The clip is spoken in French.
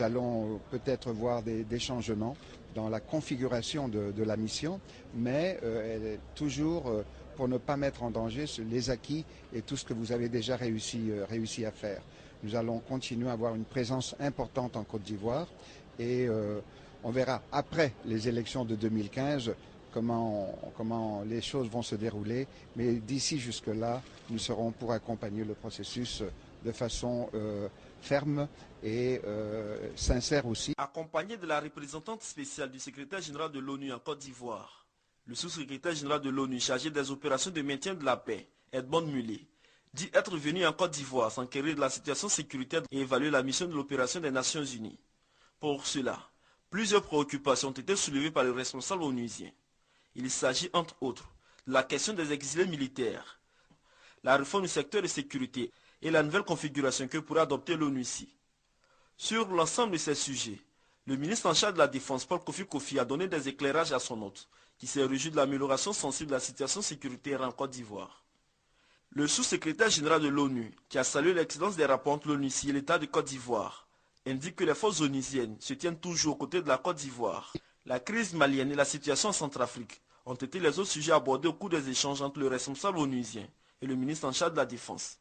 Nous allons peut-être voir des changements dans la configuration de la mission, mais toujours pour ne pas mettre en danger les acquis et tout ce que vous avez déjà réussi à faire. Nous allons continuer à avoir une présence importante en Côte d'Ivoire et on verra après les élections de 2015 comment les choses vont se dérouler, mais d'ici jusque-là, nous serons pour accompagner le processus de façon ferme et sincère aussi. Accompagné de la représentante spéciale du secrétaire général de l'ONU en Côte d'Ivoire, le sous-secrétaire général de l'ONU chargé des opérations de maintien de la paix, Edmond Mullet, dit être venu en Côte d'Ivoire s'enquérir de la situation sécuritaire et évaluer la mission de l'opération des Nations Unies. Pour cela, plusieurs préoccupations ont été soulevées par les responsables onusiens. Il s'agit entre autres de la question des exilés militaires, la réforme du secteur de sécurité et la nouvelle configuration que pourrait adopter l'ONU ici. Sur l'ensemble de ces sujets, le ministre en charge de la Défense, Paul Kofi, a donné des éclairages à son hôte, qui s'est réjoui de l'amélioration sensible de la situation sécuritaire en Côte d'Ivoire. Le sous-secrétaire général de l'ONU, qui a salué l'excellence des rapports entre l'ONU et l'État de Côte d'Ivoire, indique que les forces onusiennes se tiennent toujours aux côtés de la Côte d'Ivoire. La crise malienne et la situation en Centrafrique ont été les autres sujets abordés au cours des échanges entre le responsable onusien et le ministre en charge de la Défense.